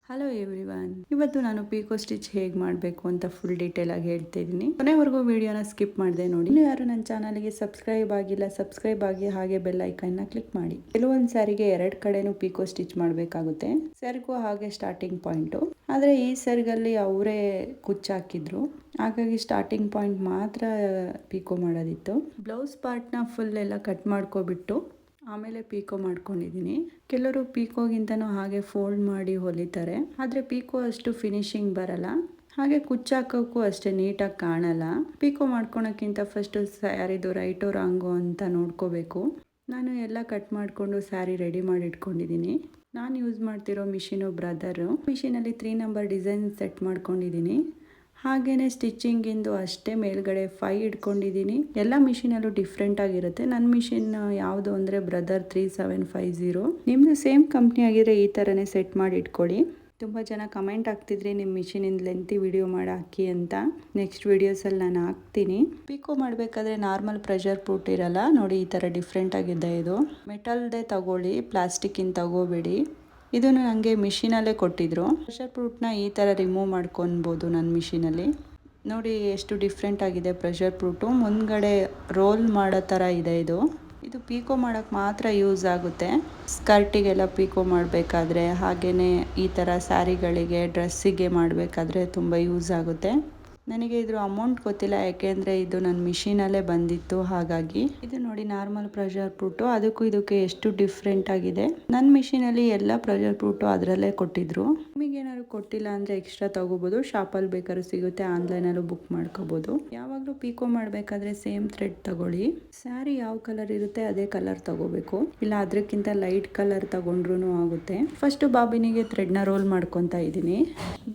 Hello everyone, ಇವತ್ತು ನಾನು pico stitch ಹೇಗೆ ಮಾಡಬೇಕು ಅಂತ ಫುಲ್ ಡೀಟೇಲ್ ಆಗಿ ಹೇಳ್ತಾ ಇದ್ದೀನಿ. ಕೊನೆವರೆಗೂ ವಿಡಿಯೋನ ಸ್ಕಿಪ್ ಮಾಡದೆ ನೋಡಿ. ಇನ್ನು ಯಾರು ನನ್ನ ಚಾನಲ್ಗೆ ಸಬ್ಸ್ಕ್ರೈಬ್ ಆಗಿಲ್ಲ, ಸಬ್ಸ್ಕ್ರೈಬ್ ಆಗಿ ಹಾಗೆ ಬೆಲ್ ಐಕನ್ನ ಕ್ಲಿಕ್ ಮಾಡಿ. ಕೆಲವೊಂದು ಸ್ಯಾರಿಗೆ ಎರಡು ಕಡೆನೂ ಪಿಕೋ ಸ್ಟಿಚ್ ಮಾಡಬೇಕಾಗುತ್ತೆ. ಸೆರ್ಗೂ ಹಾಗೆ ಸ್ಟಾರ್ಟಿಂಗ್ ಪಾಯಿಂಟು. ಆದರೆ ಈ ಸೆರ್ಗಲ್ಲಿ ಅವರೇ ಕುಚ್ಚಾಕಿದ್ರು, ಹಾಗಾಗಿ ಸ್ಟಾರ್ಟಿಂಗ್ ಪಾಯಿಂಟ್ ಮಾತ್ರ ಪಿಕೋ ಮಾಡೋದಿತ್ತು. ಬ್ಲೌಸ್ ಪಾರ್ಟ್ನ ಫುಲ್ ಎಲ್ಲ ಕಟ್ ಮಾಡ್ಕೊಬಿಟ್ಟು ಆಮೇಲೆ ಪಿಕೋ ಮಾಡ್ಕೊಂಡಿದ್ದೀನಿ. ಕೆಲವರು ಪಿಕೋಗಿಂತನೂ ಹಾಗೆ ಫೋಲ್ಡ್ ಮಾಡಿ ಹೊಲಿತಾರೆ, ಆದರೆ ಪಿಕೋ ಅಷ್ಟು ಫಿನಿಶಿಂಗ್ ಬರಲ್ಲ, ಹಾಗೆ ಕುಚ್ಚಾಕೋಕ್ಕೂ ಅಷ್ಟೇ ನೀಟಾಗಿ ಕಾಣಲ್ಲ. ಪಿಕೋ ಮಾಡ್ಕೊಳಕ್ಕಿಂತ ಫಸ್ಟು ಸ್ಯಾರಿದು ರೈಟೋ ರಾಂಗೋ ಅಂತ ನೋಡ್ಕೋಬೇಕು. ನಾನು ಎಲ್ಲ ಕಟ್ ಮಾಡಿಕೊಂಡು ಸ್ಯಾರಿ ರೆಡಿ ಮಾಡಿ ಇಟ್ಕೊಂಡಿದ್ದೀನಿ. ನಾನು ಯೂಸ್ ಮಾಡ್ತಿರೋ ಮಿಷಿನು ಬ್ರದರು. ಮಿಷಿನಲ್ಲಿ 3 ನಂಬರ್ ಡಿಸೈನ್ ಸೆಟ್ ಮಾಡ್ಕೊಂಡಿದ್ದೀನಿ. ಹಾಗೆಯೇ ಸ್ಟಿಚಿಂಗಿಂದು ಅಷ್ಟೇ ಮೇಲ್ಗಡೆ 5 ಇಟ್ಕೊಂಡಿದ್ದೀನಿ. ಎಲ್ಲ ಮಿಷಿನಲ್ಲೂ ಡಿಫ್ರೆಂಟ್ ಆಗಿರುತ್ತೆ. ನನ್ನ ಮಿಷಿನ್ ಯಾವುದು ಅಂದರೆ ಬ್ರದರ್ 3750. ನಿಮ್ಮದು ಸೇಮ್ ಕಂಪ್ನಿ ಆಗಿದ್ರೆ ಈ ಥರನೇ ಸೆಟ್ ಮಾಡಿ ಇಟ್ಕೊಳ್ಳಿ. ತುಂಬ ಜನ ಕಮೆಂಟ್ ಆಗ್ತಿದ್ರಿ ನಿಮ್ಮ ಮಿಷಿನಿಂದ ಲೆಂತಿ ವಿಡಿಯೋ ಮಾಡಿ ಹಾಕಿ ಅಂತ. ನೆಕ್ಸ್ಟ್ ವೀಡಿಯೋಸಲ್ಲಿ ನಾನು ಹಾಕ್ತೀನಿ. ಪಿಕೋ ಮಾಡಬೇಕಾದ್ರೆ ನಾರ್ಮಲ್ ಪ್ರೆಷರ್ ಪ್ರೂಫ್ ಇರಲ್ಲ ನೋಡಿ, ಈ ಥರ ಡಿಫ್ರೆಂಟ್ ಆಗಿದೆ. ಇದು ಮೆಟಲ್ದೇ ತಗೊಳ್ಳಿ, ಪ್ಲಾಸ್ಟಿಕ್ಕಿನ ತಗೋಬೇಡಿ. ಇದನ್ನು ನನಗೆ ಮಿಷಿನಲ್ಲೇ ಕೊಟ್ಟಿದ್ರು. ಪ್ರೆಷರ್ ಪ್ರೂಫ್ನ ಈ ಥರ ರಿಮೂವ್ ಮಾಡ್ಕೊಬೋದು ನನ್ನ ಮಿಷಿನಲ್ಲಿ. ನೋಡಿ ಎಷ್ಟು ಡಿಫ್ರೆಂಟ್ ಆಗಿದೆ ಪ್ರೆಷರ್ ಪ್ರೂಫು. ಮುಂದ್ಗಡೆ ರೋಲ್ ಮಾಡೋ ಥರ ಇದೆ. ಇದು ಪಿಕೋ ಮಾಡೋಕ್ಕೆ ಮಾತ್ರ ಯೂಸ್ ಆಗುತ್ತೆ. ಸ್ಕರ್ಟಿಗೆಲ್ಲ ಪಿಕೋ ಮಾಡಬೇಕಾದ್ರೆ, ಹಾಗೆಯೇ ಈ ಥರ ಸ್ಯಾರಿಗಳಿಗೆ, ಡ್ರೆಸ್ಸಿಗೆ ಮಾಡಬೇಕಾದ್ರೆ ತುಂಬ ಯೂಸ್ ಆಗುತ್ತೆ. ನನಗೆ ಇದ್ರ ಅಮೌಂಟ್ ಗೊತ್ತಿಲ್ಲ, ಯಾಕೆಂದರೆ ಇದು ನನ್ನ ಮಿಷಿನಲ್ಲೇ ಬಂದಿತ್ತು. ಹಾಗಾಗಿ ಇದು ನೋಡಿ ನಾರ್ಮಲ್ ಪ್ರೆಷರ್ ಪ್ರೂಫು, ಅದಕ್ಕೂ ಇದಕ್ಕೆ ಎಷ್ಟು ಡಿಫ್ರೆಂಟ್ ಆಗಿದೆ. ನನ್ನ ಮಿಷಿನಲ್ಲಿ ಎಲ್ಲ ಪ್ರೆಷರ್ ಪ್ರೂಫು ಅದರಲ್ಲೇ ಕೊಟ್ಟಿದ್ರು. ನಿಮಗೇನಾದ್ರು ಕೊಟ್ಟಿಲ್ಲ ಅಂದರೆ ಎಕ್ಸ್ಟ್ರಾ ತಗೋಬೋದು. ಶಾಪಲ್ಲಿ ಬೇಕಾದ್ರೂ ಸಿಗುತ್ತೆ, ಆನ್ಲೈನಲ್ಲೂ ಬುಕ್ ಮಾಡ್ಕೋಬೋದು. ಯಾವಾಗಲೂ ಪಿಕೋ ಮಾಡಬೇಕಾದ್ರೆ ಸೇಮ್ ಥ್ರೆಡ್ ತಗೊಳ್ಳಿ. ಸ್ಯಾರಿ ಯಾವ ಕಲರ್ ಇರುತ್ತೆ ಅದೇ ಕಲರ್ ತಗೋಬೇಕು, ಇಲ್ಲ ಅದಕ್ಕಿಂತ ಲೈಟ್ ಕಲರ್ ತಗೊಂಡ್ರೂ ಆಗುತ್ತೆ. ಫಸ್ಟು ಬಾಬಿನಿಗೆ ಥ್ರೆಡ್ನ ರೋಲ್ ಮಾಡ್ಕೊತಾ ಇದ್ದೀನಿ.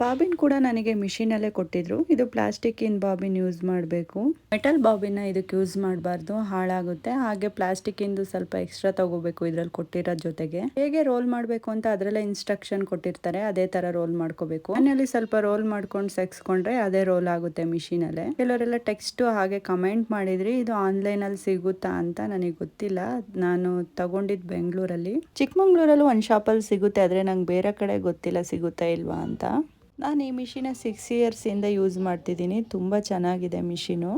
ಬಾಬಿನ್ ಕೂಡ ನನಗೆ ಮಿಷಿನಲ್ಲೇ ಕೊಟ್ಟಿದ್ರು. ಇದು ಪ್ಲಾಸ್ಟಿಕ್ಕಿನ ಬಾಬಿನ್ ಯೂಸ್ ಮಾಡಬೇಕು. ಮೆಟಲ್ ಬಾಬಿನ ಇದಕ್ಕೆ ಯೂಸ್ ಮಾಡಬಾರ್ದು, ಹಾಳಾಗುತ್ತೆ. ಹಾಗೆ ಪ್ಲಾಸ್ಟಿಕ್ಕಿಂದು ಸ್ವಲ್ಪ ಎಕ್ಸ್ಟ್ರಾ ತಗೋಬೇಕು ಇದರಲ್ಲಿ ಕೊಟ್ಟಿರೋ ಜೊತೆಗೆ. ಹೇಗೆ ರೋಲ್ ಮಾಡಬೇಕು ಅಂತ ಅದರಲ್ಲೇ ಇನ್ಸ್ಟ್ರಕ್ಷನ್ ಕೊಟ್ಟಿರ್ತಾರೆ, ಅದೇ ತರ ರೋಲ್ ಮಾಡ್ಕೋಬೇಕು. ಮನೆಯಲ್ಲಿ ಸ್ವಲ್ಪ ರೋಲ್ ಮಾಡ್ಕೊಂಡು ಸೆಕ್ಸ್ಕೊಂಡ್ರೆ ಅದೇ ರೋಲ್ ಆಗುತ್ತೆ ಮಿಷಿನಲ್ಲೇ. ಕೆಲವರೆಲ್ಲ ಟೆಕ್ಸ್ಟ್ ಹಾಗೆ ಕಮೆಂಟ್ ಮಾಡಿದ್ರಿ, ಇದು ಆನ್ಲೈನಲ್ಲಿ ಸಿಗುತ್ತಾ ಅಂತ. ನನಗೆ ಗೊತ್ತಿಲ್ಲ, ನಾನು ತಗೊಂಡಿದ್ದು ಬೆಂಗಳೂರಲ್ಲಿ. ಚಿಕ್ಕಮಂಗ್ಳೂರಲ್ಲೂ ಒಂದು ಶಾಪಲ್ಲಿ ಸಿಗುತ್ತೆ, ಆದರೆ ನಂಗೆ ಬೇರೆ ಕಡೆ ಗೊತ್ತಿಲ್ಲ ಸಿಗುತ್ತಾ ಇಲ್ವಾ ಅಂತ. ನಾನು ಈ ಮಿಷಿನ 6 ಇಯರ್ಸಿಂದ ಯೂಸ್ ಮಾಡ್ತಿದ್ದೀನಿ. ತುಂಬ ಚೆನ್ನಾಗಿದೆ ಮಿಷಿನು.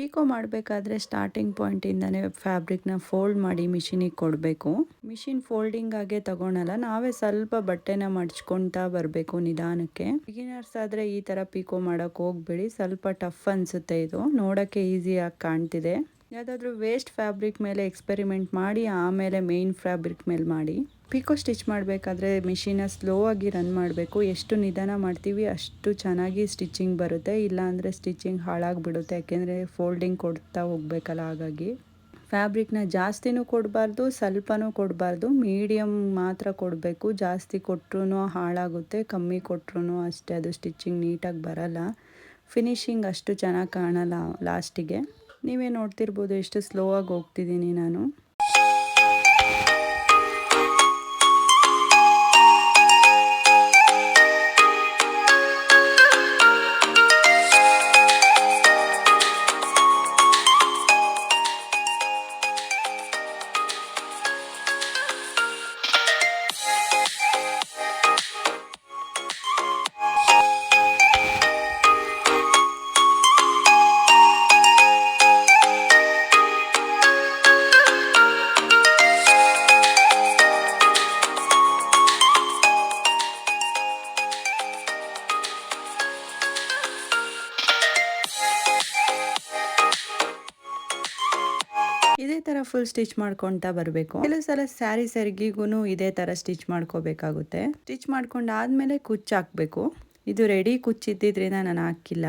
ಪಿಕೋ ಮಾಡಬೇಕಾದ್ರೆ ಸ್ಟಾರ್ಟಿಂಗ್ ಪಾಯಿಂಟಿಂದನೇ ಫ್ಯಾಬ್ರಿಕ್ನ ಫೋಲ್ಡ್ ಮಾಡಿ ಮಿಷಿನಿಗೆ ಕೊಡಬೇಕು. ಮಿಷಿನ್ ಫೋಲ್ಡಿಂಗ್ ಆಗೇ ತಗೊಳಲ್ಲ, ನಾವೇ ಸ್ವಲ್ಪ ಬಟ್ಟೆನ ಮಡ್ಚ್ಕೊತಾ ಬರಬೇಕು ನಿಧಾನಕ್ಕೆ. ಬಿಗಿನರ್ಸ್ ಆದರೆ ಈ ಥರ ಪಿಕೋ ಮಾಡೋಕ್ಕೆ ಹೋಗ್ಬೇಡಿ, ಸ್ವಲ್ಪ ಟಫ್ ಅನಿಸುತ್ತೆ. ಇದು ನೋಡೋಕ್ಕೆ ಈಸಿಯಾಗಿ ಕಾಣ್ತಿದೆ. ಯಾವುದಾದ್ರೂ ವೇಸ್ಟ್ ಫ್ಯಾಬ್ರಿಕ್ ಮೇಲೆ ಎಕ್ಸ್ಪೆರಿಮೆಂಟ್ ಮಾಡಿ ಆಮೇಲೆ ಮೇನ್ ಫ್ಯಾಬ್ರಿಕ್ ಮೇಲೆ ಮಾಡಿ. ಪಿಕೋ ಸ್ಟಿಚ್ ಮಾಡಬೇಕಾದ್ರೆ ಮಿಷಿನ ಸ್ಲೋ ಆಗಿ ರನ್ ಮಾಡಬೇಕು. ಎಷ್ಟು ನಿಧಾನ ಮಾಡ್ತೀವಿ ಅಷ್ಟು ಚೆನ್ನಾಗಿ ಸ್ಟಿಚಿಂಗ್ ಬರುತ್ತೆ, ಇಲ್ಲಾಂದರೆ ಸ್ಟಿಚಿಂಗ್ ಹಾಳಾಗಿಬಿಡುತ್ತೆ. ಯಾಕೆಂದರೆ ಫೋಲ್ಡಿಂಗ್ ಕೊಡ್ತಾ ಹೋಗ್ಬೇಕಲ್ಲ. ಹಾಗಾಗಿ ಫ್ಯಾಬ್ರಿಕ್ನ ಜಾಸ್ತಿನೂ ಕೊಡಬಾರ್ದು, ಸ್ವಲ್ಪನೂ ಕೊಡಬಾರ್ದು, ಮೀಡಿಯಮ್ ಮಾತ್ರ ಕೊಡಬೇಕು. ಜಾಸ್ತಿ ಕೊಟ್ಟರು ಹಾಳಾಗುತ್ತೆ, ಕಮ್ಮಿ ಕೊಟ್ಟರು ಅಷ್ಟೇ, ಅದು ಸ್ಟಿಚಿಂಗ್ ನೀಟಾಗಿ ಬರಲ್ಲ. ಫಿನಿಶಿಂಗ್ ಅಷ್ಟು ಚೆನ್ನಾಗಿ ಕಾಣಲ್ಲ ಲಾಸ್ಟಿಗೆ. ನೀವೇ ನೋಡ್ತಿರ್ಬೋದು ಎಷ್ಟು ಸ್ಲೋ ಆಗಿ ಹೋಗ್ತಿದ್ದೀನಿ ನಾನು. ಇದೇ ಥರ ಫುಲ್ ಸ್ಟಿಚ್ ಮಾಡ್ಕೊತಾ ಬರಬೇಕು. ಕೆಲವು ಸಲ ಸ್ಯಾರಿ ಸೆರ್ಗಿಗೂ ಇದೇ ಥರ ಸ್ಟಿಚ್ ಮಾಡ್ಕೋಬೇಕಾಗುತ್ತೆ. ಸ್ಟಿಚ್ ಮಾಡ್ಕೊಂಡಾದ್ಮೇಲೆ ಕುಚ್ಚು ಹಾಕಬೇಕು. ಇದು ರೆಡಿ ಕುಚ್ಚಿದ್ದಿದ್ರಿಂದ ನಾನು ಹಾಕಿಲ್ಲ.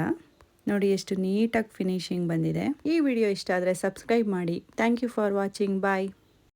ನೋಡಿ ಎಷ್ಟು ನೀಟಾಗಿ ಫಿನಿಶಿಂಗ್ ಬಂದಿದೆ. ಈ ವಿಡಿಯೋ ಇಷ್ಟ ಆದರೆ ಸಬ್ಸ್ಕ್ರೈಬ್ ಮಾಡಿ. Thank you for watching. Bye.